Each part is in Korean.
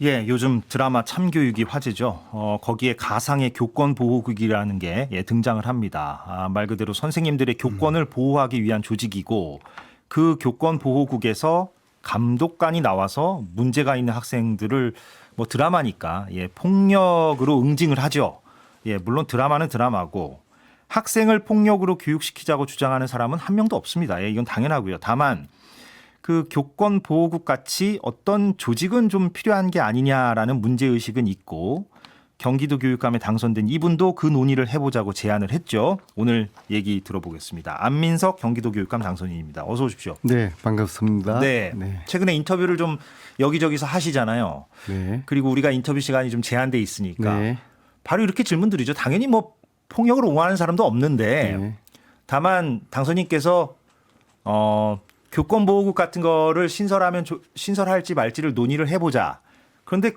예, 요즘 드라마 참교육이 화제죠. 거기에 가상의 교권 보호국이라는 게 등장을 합니다. 말 그대로 선생님들의 교권을 보호하기 위한 조직이고 그 교권 보호국에서 감독관이 나와서 문제가 있는 학생들을 뭐 드라마니까 폭력으로 응징을 하죠. 물론 드라마는 드라마고 학생을 폭력으로 교육시키자고 주장하는 사람은 한 명도 없습니다. 이건 당연하고요. 다만 그 교권 보호국 같이 어떤 조직은 좀 필요한 게 아니냐라는 문제의식은 있고 경기도 교육감에 당선된 이분도 그 논의를 해보자고 제안을 했죠. 오늘 얘기 들어보겠습니다. 안민석 경기도 교육감 당선인입니다. 어서 오십시오. 네, 반갑습니다. 네. 최근에 인터뷰를 좀 여기저기서 하시잖아요. 네. 그리고 우리가 인터뷰 시간이 좀 제한돼 있으니까 네. 바로 이렇게 질문 드리죠. 당연히 뭐 폭력을 옹호하는 사람도 없는데 네. 다만 당선인께서 교권 보호국 같은 거를 신설할지 말지를 논의를 해보자. 그런데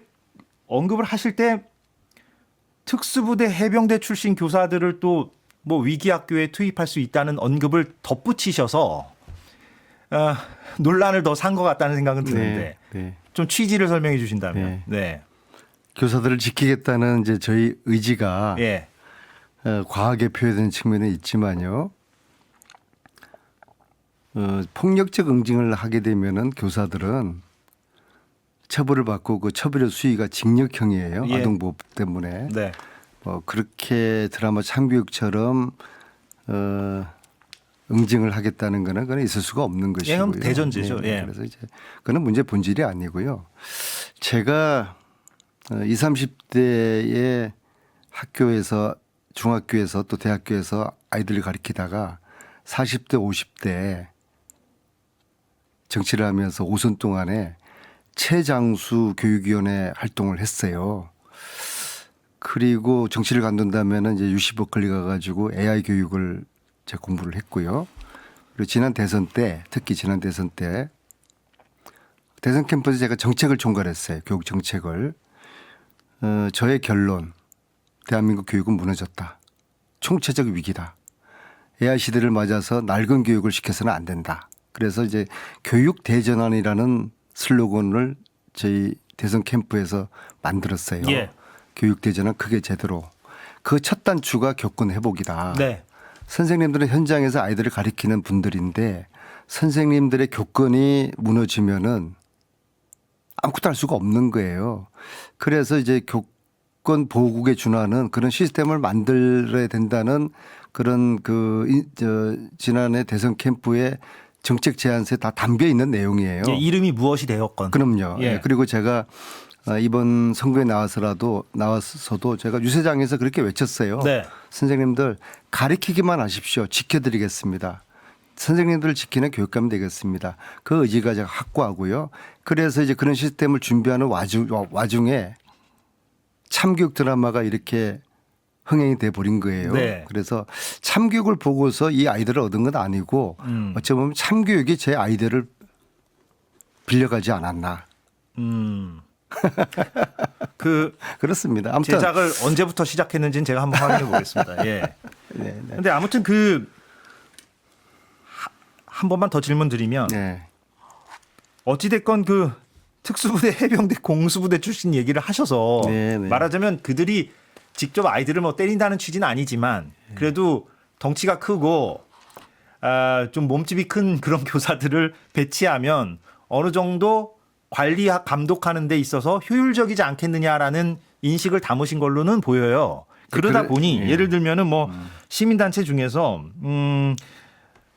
언급을 하실 때 특수부대 해병대 출신 교사들을 또 뭐 위기학교에 투입할 수 있다는 언급을 덧붙이셔서 논란을 더 산 것 같다는 생각은 드는데 좀 취지를 설명해 주신다면. 네. 교사들을 지키겠다는 이제 저희 의지가 예. 과하게 표현된 측면이 있지만요. 폭력적 응징을 하게 되면은 교사들은 처벌을 받고 그 처벌의 수위가 징역형이에요. 예. 아동보호법 때문에. 네. 그렇게 드라마 참교육처럼 응징을 하겠다는 거는 그건 있을 수가 없는 것이고요. 그럼 대전제죠. 예. 그래서 이제 그건 문제 본질이 아니고요. 제가 20, 30대의 학교에서 중학교에서 또 대학교에서 아이들을 가르치다가 40대, 50대 정치를 하면서 5선 동안에 최장수 교육위원회 활동을 했어요. 그리고 정치를 관둔다면 이제 UC 버클리 가가지고 AI 교육을 제가 공부를 했고요. 그리고 지난 대선 때, 특히 지난 대선 때 대선 캠프에서 제가 정책을 총괄했어요. 교육 정책을. 저의 결론, 대한민국 교육은 무너졌다. 총체적 위기다. AI 시대를 맞아서 낡은 교육을 시켜서는 안 된다. 그래서 이제 교육 대전환이라는 슬로건을 저희 대선 캠프에서 만들었어요. 예. 교육 대전환 크게 제대로. 그 첫 단추가 교권 회복이다. 네. 선생님들은 현장에서 아이들을 가리키는 분들인데 선생님들의 교권이 무너지면은 아무것도 할 수가 없는 거예요. 그래서 이제 교권 보호국에 준하는 그런 시스템을 만들어야 된다는 그런 지난해 대선 캠프의 정책 제안서에 다 담겨 있는 내용이에요. 이름이 무엇이 되었건. 그럼요. 예. 그리고 제가 이번 선거에 나왔어도 제가 유세장에서 그렇게 외쳤어요. 네. 선생님들 가르치기만 하십시오. 지켜드리겠습니다. 선생님들을 지키는 교육감이 되겠습니다. 그 의지가 제가 확고하고요. 그래서 이제 그런 시스템을 준비하는 와중에 참교육 드라마가 이렇게 흥행이 돼 버린 거예요. 네. 그래서 참교육을 보고서 이 아이들을 얻은 건 아니고 어쩌면 참교육이 제 아이들을 빌려가지 않았나. 그렇습니다. 아무튼 제작을 언제부터 시작했는지는 제가 한번 확인해 보겠습니다. 예. 네. 근데 아무튼 한 번만 더 질문 드리면 어찌됐건 그 특수부대 해병대 공수부대 출신 얘기를 하셔서 말하자면 그들이 직접 아이들을 뭐 때린다는 취지는 아니지만 그래도 덩치가 크고 좀 몸집이 큰 그런 교사들을 배치하면 어느 정도 관리 감독하는 데 있어서 효율적이지 않겠느냐라는 인식을 담으신 걸로는 보여요. 그러다 보니 예를 들면은 뭐 시민단체 중에서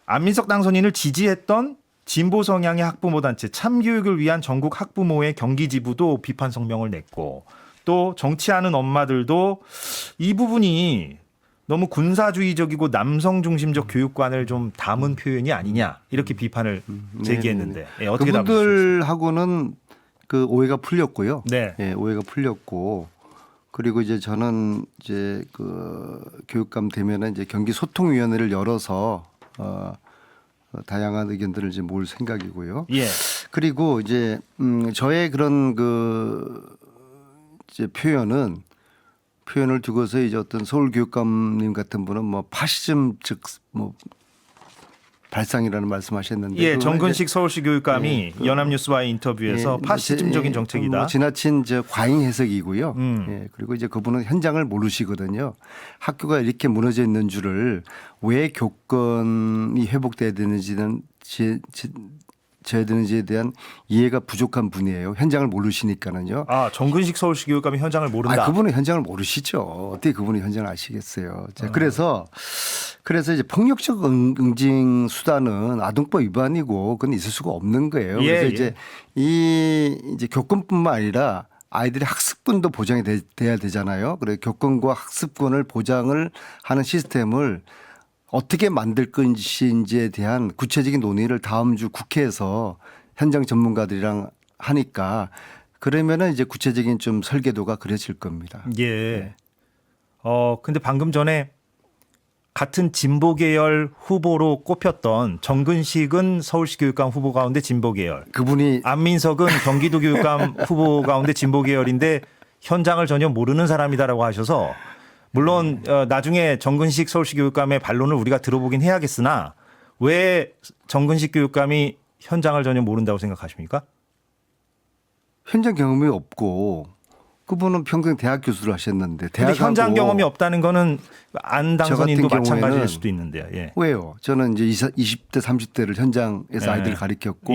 안민석 당선인을 지지했던 진보 성향의 학부모 단체 참교육을 위한 전국 학부모의 경기지부도 비판 성명을 냈고 또 정치하는 엄마들도 이 부분이 너무 군사주의적이고 남성 중심적 교육관을 좀 담은 표현이 아니냐 이렇게 비판을 제기했는데 어떻게 답변 주십니까? 그분들하고는 그 오해가 풀렸고요. 네. 오해가 풀렸고 그리고 이제 저는 이제 그 교육감 되면은 이제 경기 소통위원회를 열어서 다양한 의견들을 이제 모을 생각이고요. 예. 그리고 이제 저의 그런 이제 표현을 두고서 이제 어떤 서울 교육감님 같은 분은 뭐 파시즘 즉 뭐 발상이라는 말씀하셨는데, 예, 정근식 서울시 교육감이 연합뉴스와의 인터뷰에서 파시즘적인 정책이다. 지나친 과잉 해석이고요. 예, 그리고 이제 그분은 현장을 모르시거든요. 학교가 이렇게 무너져 있는 줄을 왜 교권이 회복돼야 되는지는 져야 되는지에 대한 이해가 부족한 분이에요. 현장을 모르시니까는요. 아, 정근식 서울시 교육감이 현장을 모른다. 그분은 현장을 모르시죠. 어떻게 그분이 현장을 아시겠어요. 자, 그래서 이제 폭력적 응징 수단은 아동법 위반이고 그건 있을 수가 없는 거예요. 그래서 이제 이제 교권뿐만 아니라 아이들의 학습권도 보장이 돼야 되잖아요. 그래서 교권과 학습권을 보장을 하는 시스템을 어떻게 만들 것인지에 대한 구체적인 논의를 다음 주 국회에서 현장 전문가들이랑 하니까 그러면은 이제 구체적인 좀 설계도가 그려질 겁니다. 예. 근데 방금 전에 같은 진보 계열 후보로 꼽혔던 정근식은 서울시 교육감 후보 가운데 진보 계열. 그분이 안민석은 경기도 교육감 후보 가운데 진보 계열인데 현장을 전혀 모르는 사람이다라고 하셔서 물론 나중에 정근식 서울시 교육감의 반론을 우리가 들어보긴 해야겠으나 왜 정근식 교육감이 현장을 전혀 모른다고 생각하십니까? 현장 경험이 없고 그분은 평생 대학 교수를 하셨는데 근데 현장 경험이 없다는 거는 안 당선인도 마찬가지일 수도 있는데요. 예. 왜요? 저는 이제 20대 30대를 현장에서 아이들을 가르쳤고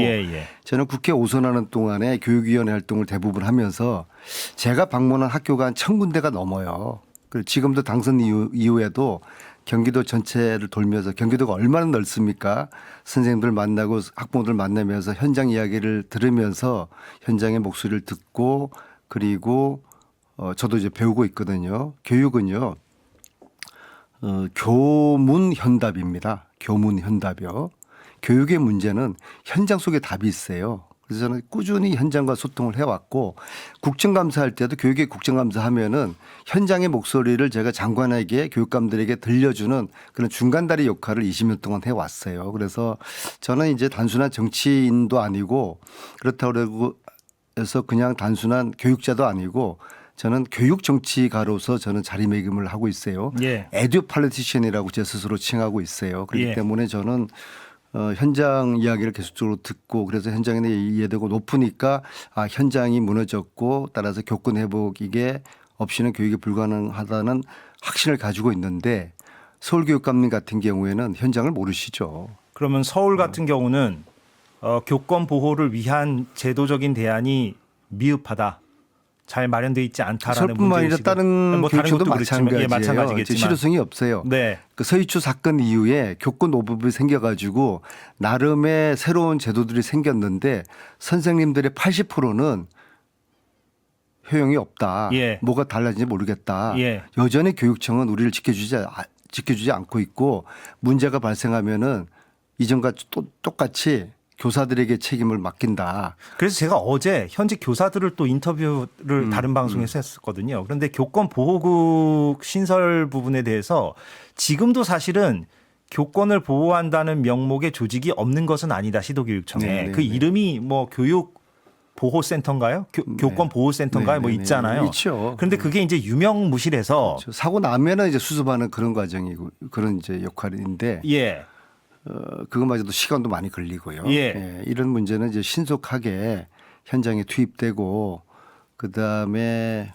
저는 국회 오선하는 동안에 교육위원회 활동을 대부분 하면서 제가 방문한 학교가 한 1000군데가 넘어요. 그리고 지금도 당선 이후에도 경기도 전체를 돌면서 경기도가 얼마나 넓습니까? 선생님들 만나고 학부모들 만나면서 현장 이야기를 들으면서 현장의 목소리를 듣고 그리고 저도 이제 배우고 있거든요. 교육은요. 교문 현답입니다. 교문 현답이요. 교육의 문제는 현장 속에 답이 있어요. 그래서 저는 꾸준히 현장과 소통을 해왔고 국정감사할 때도 교육의 국정감사하면은 현장의 목소리를 제가 장관에게 교육감들에게 들려주는 그런 중간다리 역할을 20년 동안 해왔어요. 그래서 저는 이제 단순한 정치인도 아니고 그렇다고 해서 그냥 단순한 교육자도 아니고 저는 교육 정치가로서 저는 자리매김을 하고 있어요. 에듀 팔리티션이라고 제 스스로 칭하고 있어요. 그렇기 때문에 저는 현장 이야기를 계속적으로 듣고 그래서 현장에 이해되고 높으니까 현장이 무너졌고 따라서 교권 회복이게 없이는 교육이 불가능하다는 확신을 가지고 있는데 서울교육감님 같은 경우에는 현장을 모르시죠. 그러면 서울 같은 경우는 교권 보호를 위한 제도적인 대안이 미흡하다. 잘 마련되어 있지 않다라는 서울뿐만 아니라 다른 교육청도 마찬가지예요. 마찬가지겠지만 실효성이 없어요. 그 서희추 사건 이후에 교권 오법이 생겨가지고 나름의 새로운 제도들이 생겼는데 선생님들의 80%는 효용이 없다. 뭐가 달라진지 모르겠다. 여전히 교육청은 우리를 지켜주지 않고 있고 문제가 발생하면은 이전과 똑같이 교사들에게 책임을 맡긴다. 그래서 제가 어제 현직 교사들을 또 인터뷰를 다른 방송에서 했었거든요. 그런데 교권 보호국 신설 부분에 대해서 지금도 사실은 교권을 보호한다는 명목의 조직이 없는 것은 아니다. 시도교육청에. 그 이름이 뭐 교육 보호센터인가요? 교권 보호센터인가요? 뭐 있잖아요. 그렇죠. 그런데 그게 이제 유명무실해서 그렇죠. 사고 나면은 이제 수습하는 그런 과정이고 그런 이제 역할인데. 그것마저도 시간도 많이 걸리고요. 이런 문제는 이제 신속하게 현장에 투입되고 그 다음에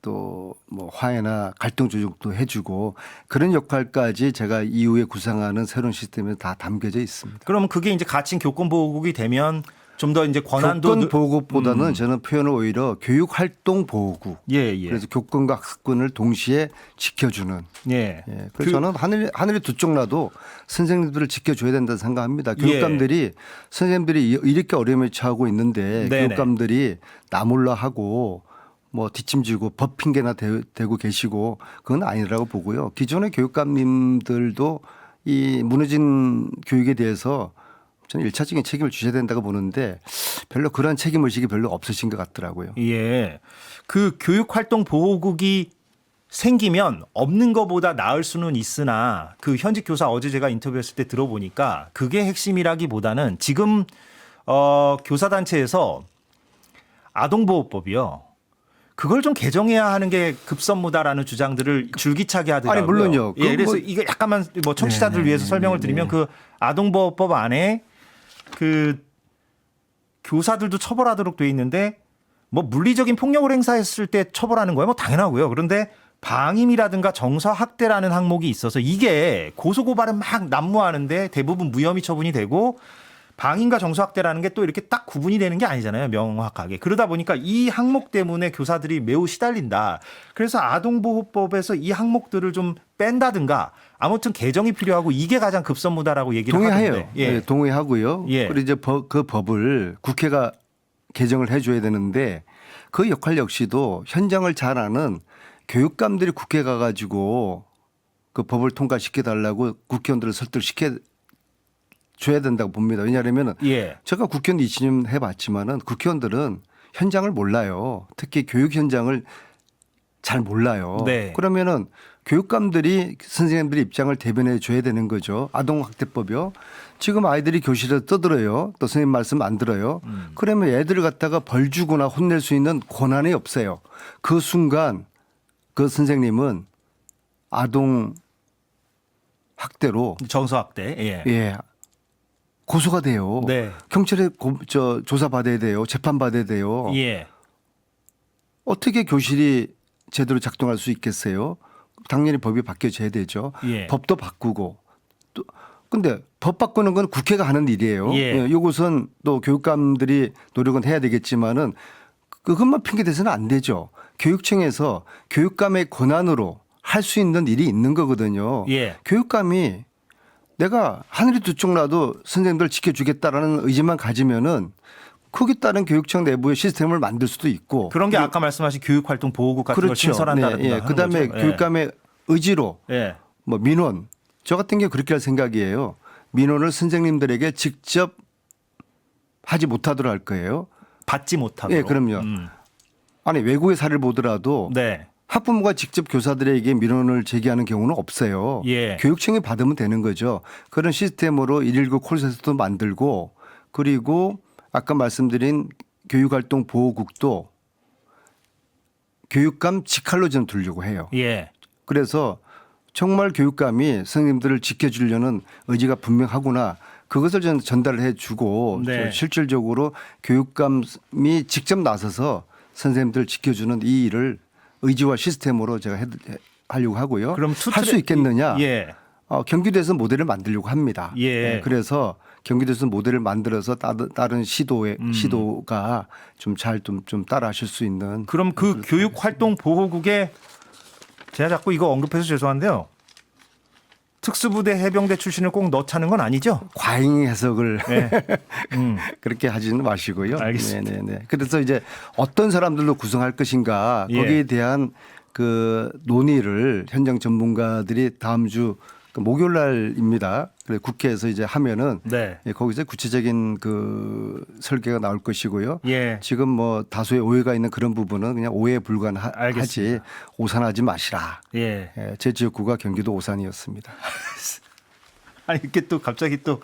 또 뭐 화해나 갈등 조정도 해주고 그런 역할까지 제가 이후에 구상하는 새로운 시스템에 다 담겨져 있습니다. 그럼 그게 이제 가칭 교권 보호국이 되면 좀 더 이제 권한도 교권 보호국보다는 저는 표현을 오히려 교육활동 보호국. 그래서 교권과 학습권을 동시에 지켜주는. 그래서 저는 하늘이 두 쪽 나도 선생님들을 지켜줘야 된다고 생각합니다. 교육감들이 선생님들이 이렇게 어려움에 처하고 있는데 교육감들이 나 몰라 하고 뭐 뒷짐지고 법 핑계나 대고 계시고 그건 아니라고 보고요. 기존의 교육감님들도 이 무너진 교육에 대해서 저는 1차적인 책임을 주셔야 된다고 보는데 별로 그런 책임의식이 별로 없으신 것 같더라고요. 그 교육활동 보호국이 생기면 없는 것보다 나을 수는 있으나 그 현직 교사 어제 제가 인터뷰했을 때 들어보니까 그게 핵심이라기보다는 지금 교사단체에서 아동보호법이요. 그걸 좀 개정해야 하는 게 급선무다라는 주장들을 줄기차게 하더라고요. 아니 물론요. 예, 그래서 이게 약간만 뭐 청취자들 을 위해서 설명을 드리면 그 아동보호법 안에 그 교사들도 처벌하도록 돼 있는데 뭐 물리적인 폭력을 행사했을 때 처벌하는 거예요. 뭐 당연하고요. 그런데 방임이라든가 정서학대라는 항목이 있어서 이게 고소고발은 막 난무하는데 대부분 무혐의 처분이 되고 방임과 정서학대라는 게 또 이렇게 딱 구분이 되는 게 아니잖아요. 명확하게. 그러다 보니까 이 항목 때문에 교사들이 매우 시달린다. 그래서 아동보호법에서 이 항목들을 좀 뺀다든가 아무튼 개정이 필요하고 이게 가장 급선무다라고 얘기를 동의해요. 하던데. 예. 네, 동의하고요. 예. 그리고 이제 그 법을 국회가 개정을 해줘야 되는데 그 역할 역시도 현장을 잘 아는 교육감들이 국회 가가지고 그 법을 통과시켜달라고 국회의원들을 설득시켜 줘야 된다고 봅니다. 왜냐하면 예. 제가 국회의원 20년 해봤지만은 국회의원들은 현장을 몰라요. 특히 교육 현장을 잘 몰라요. 네. 그러면은 교육감들이 선생님들의 입장을 대변해 줘야 되는 거죠. 아동학대법이요. 지금 아이들이 교실에서 떠들어요. 또 선생님 말씀 안 들어요. 그러면 애들을 갖다가 벌 주거나 혼낼 수 있는 권한이 없어요. 그 순간 그 선생님은 아동 학대로 정서학대. 예. 예. 고소가 돼요. 네. 경찰에 조사 받아야 돼요. 재판 받아야 돼요. 예. 어떻게 교실이 제대로 작동할 수 있겠어요? 당연히 법이 바뀌어져야 되죠. 예. 법도 바꾸고 또 근데 법 바꾸는 건 국회가 하는 일이에요. 예. 이것은 또 교육감들이 노력은 해야 되겠지만은 그것만 핑계 대서는 안 되죠. 교육청에서 교육감의 권한으로 할 수 있는 일이 있는 거거든요. 예. 교육감이 내가 하늘이 두 쪽 나도 선생님들 지켜주겠다라는 의지만 가지면은 거기에 따른 교육청 내부의 시스템을 만들 수도 있고 그런 게 아까 말씀하신 교육활동 보호국 같은 걸 그렇죠. 신설한다든가. 네, 예. 하는 그다음에 거죠. 교육감의 의지로 예. 뭐 민원 저 같은 게 그렇게 할 생각이에요. 민원을 선생님들에게 직접 하지 못하도록 할 거예요. 받지 못하도록. 예, 그럼요. 아니 외국의 사례를 보더라도 네. 학부모가 직접 교사들에게 민원을 제기하는 경우는 없어요. 예. 교육청이 받으면 되는 거죠. 그런 시스템으로 119 콜센터도 만들고 그리고 아까 말씀드린 교육활동 보호국도 교육감 직할로 좀 두려고 해요. 예. 그래서 정말 교육감이 선생님들을 지켜주려는 의지가 분명하구나. 그것을 전달을 해주고 네. 실질적으로 교육감이 직접 나서서 선생님들을 지켜주는 이 일을 의지와 시스템으로 제가 하려고 하고요. 그럼 할 수 있겠느냐? 예. 경기도에서 모델을 만들려고 합니다. 예. 그래서 경기도에서 모델을 만들어서 다른 시도가 좀 잘 좀 따라하실 수 있는. 그럼 그 교육활동 보호국에 제가 자꾸 이거 언급해서 죄송한데요. 특수부대 해병대 출신을 꼭 넣자는 건 아니죠? 과잉 해석을 네. 그렇게 하지는 마시고요. 알겠습니다. 네네네. 그래서 이제 어떤 사람들로 구성할 것인가 거기에 대한 그 논의를 현장 전문가들이 다음 주 목요일 날입니다. 그래서 국회에서 이제 하면은 네. 거기서 구체적인 그 설계가 나올 것이고요. 예. 지금 뭐 다수의 오해가 있는 그런 부분은 그냥 오해에 불과하지 알겠습니다. 오산하지 마시라. 예. 제 지역구가 경기도 오산이었습니다. 아니 이렇게 또 갑자기 또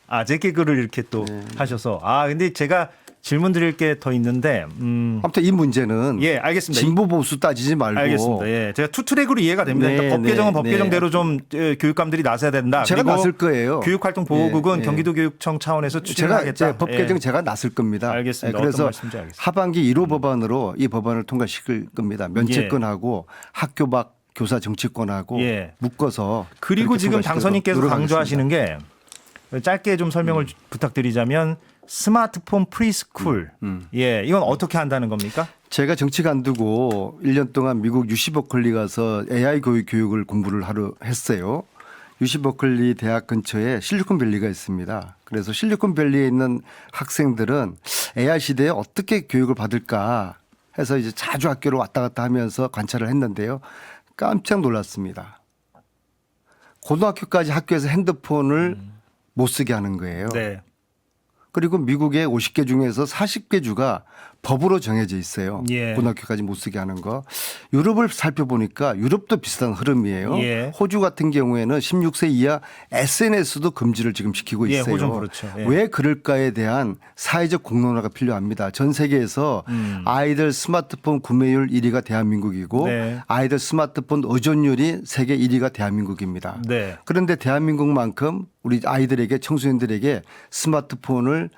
아재 개그를 이렇게 또 하셔서 근데 제가 질문 드릴 게 더 있는데 아무튼 이 문제는 예, 알겠습니다. 진보 보수 따지지 말고 알겠습니다. 예. 제가 투트랙으로 이해가 됩니다. 그러니까 법 개정은 법 개정대로 좀 교육감들이 나서야 된다. 제가 그리고 나설 거예요. 교육활동 보호국은 경기도교육청 차원에서 추진하겠다. 법 개정 제가 나설 겁니다. 알겠습니다. 그래서 어떤 말씀인지 알겠습니다. 하반기 1호 법안으로 이 법안을 통과시킬 겁니다. 면책권하고 학교 밖 교사 정치권하고 묶어서 그리고 지금 당선인께서 노력하겠습니다. 강조하시는 게 짧게 좀 설명을 부탁드리자면 스마트폰 프리스쿨. 예, 이건 어떻게 한다는 겁니까? 제가 정치 간두고 1년 동안 미국 UC 버클리 가서 AI 교육을 공부를 하러 했어요. UC 버클리 대학 근처에 실리콘밸리가 있습니다. 그래서 실리콘밸리에 있는 학생들은 AI 시대에 어떻게 교육을 받을까 해서 이제 자주 학교를 왔다 갔다 하면서 관찰을 했는데요. 깜짝 놀랐습니다. 고등학교까지 학교에서 핸드폰을 못 쓰게 하는 거예요. 네. 그리고 미국의 50개 중에서 40개 주가 법으로 정해져 있어요. 예. 고등학교까지 못 쓰게 하는 거. 유럽을 살펴보니까 유럽도 비슷한 흐름이에요. 예. 호주 같은 경우에는 16세 이하 SNS도 금지를 지금 시키고 예, 있어요. 호주는 그렇죠. 예. 왜 그럴까에 대한 사회적 공론화가 필요합니다. 전 세계에서 아이들 스마트폰 구매율 1위가 대한민국이고 네. 아이들 스마트폰 의존율이 세계 1위가 대한민국입니다. 네. 그런데 대한민국만큼 우리 아이들에게 청소년들에게 스마트폰을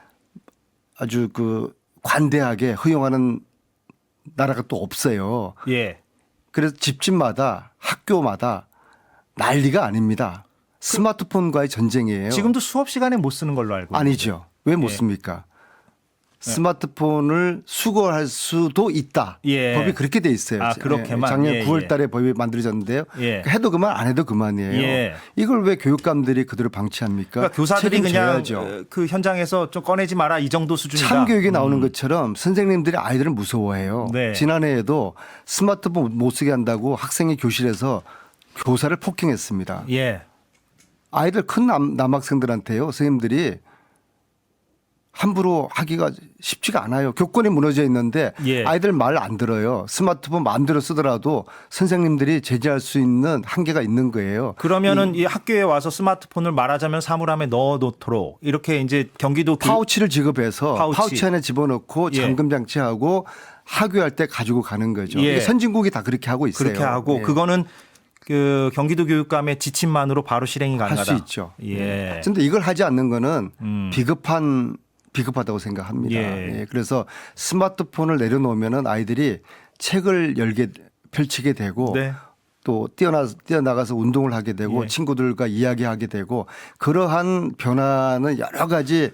아주 그 관대하게 허용하는 나라가 또 없어요. 예. 그래서 집집마다 학교마다 난리가 아닙니다. 스마트폰과의 전쟁이에요. 지금도 수업 시간에 못 쓰는 걸로 알고 아니죠. 왜 못 예. 씁니까? 스마트폰을 수거할 수도 있다. 예. 법이 그렇게 돼 있어요. 아, 그렇게만. 작년 예, 9월 예. 달에 법이 만들어졌는데요. 예. 해도 그만 안 해도 그만이에요. 예. 이걸 왜 교육감들이 그대로 방치합니까? 그러니까 교사들이 그냥 책임져야죠. 그 현장에서 좀 꺼내지 마라 이 정도 수준이다. 참교육에 나오는 것처럼 선생님들이 아이들을 무서워해요. 네. 지난해에도 스마트폰 못 쓰게 한다고 학생이 교실에서 교사를 폭행했습니다. 예. 아이들 큰 남학생들한테요. 선생님들이 함부로 하기가 쉽지가 않아요. 교권이 무너져 있는데 예. 아이들 말 안 들어요. 스마트폰 마음대로 쓰더라도 선생님들이 제재할 수 있는 한계가 있는 거예요. 그러면은 이 학교에 와서 스마트폰을 말하자면 사물함에 넣어 놓도록 이렇게 이제 경기도 파우치를 지급해서 파우치. 파우치 안에 집어넣고 예. 잠금 장치하고 학교할 때 가지고 가는 거죠. 예. 이게 선진국이 다 그렇게 하고 있어요. 그렇게 하고 예. 그거는 그 경기도 교육감의 지침만으로 바로 실행이 할 가능하다. 수 있죠. 예. 그런데 이걸 하지 않는 거는 비겁하다고 생각합니다. 예. 예. 그래서 스마트폰을 내려놓으면은 아이들이 책을 펼치게 되고 네. 또 뛰어나가서 운동을 하게 되고 예. 친구들과 이야기하게 되고 그러한 변화는 여러 가지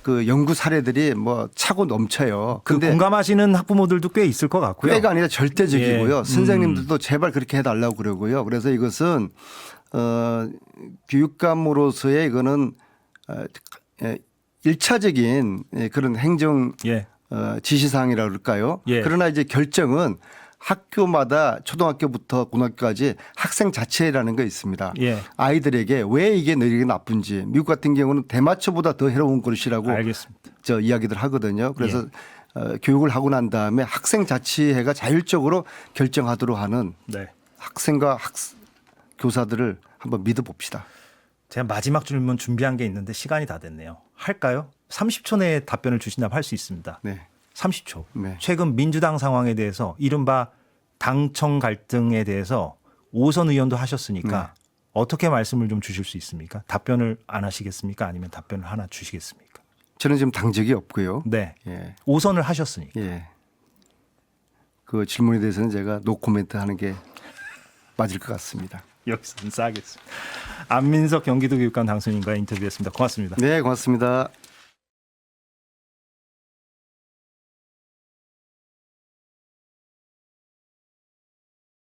그 연구 사례들이 뭐 차고 넘쳐요. 그 공감하시는 학부모들도 꽤 있을 것 같고요. 꽤가 아니라 절대적이고요. 예. 선생님들도 제발 그렇게 해달라고 그러고요. 그래서 이것은 교육감으로서의 이거는 1차적인 그런 행정 예. 지시사항이라 그럴까요? 예. 그러나 이제 결정은 학교마다 초등학교부터 고등학교까지 학생 자체라는 게 있습니다. 예. 아이들에게 왜 이게 너에게 나쁜지 미국 같은 경우는 대마초보다 더 해로운 것이라고 알겠습니다. 저 이야기들 하거든요. 그래서 교육을 하고 난 다음에 학생 자치회가 자율적으로 결정하도록 하는 네. 학생과 교사들을 한번 믿어봅시다. 제가 마지막 질문 준비한 게 있는데 시간이 다 됐네요. 할까요? 30초 내에 답변을 주신다면 할 수 있습니다. 네. 30초. 네. 최근 민주당 상황에 대해서 이른바 당청 갈등에 대해서 오선 의원도 하셨으니까 어떻게 말씀을 좀 주실 수 있습니까? 답변을 안 하시겠습니까? 아니면 답변을 하나 주시겠습니까? 저는 지금 당적이 없고요. 네. 예. 오선을 하셨으니까. 예. 그 질문에 대해서는 제가 노코멘트 하는 게 맞을 것 같습니다. 여기서 인사하겠습니다. 안민석 경기도 교육감 당선인과 인터뷰했습니다. 고맙습니다. 네, 고맙습니다.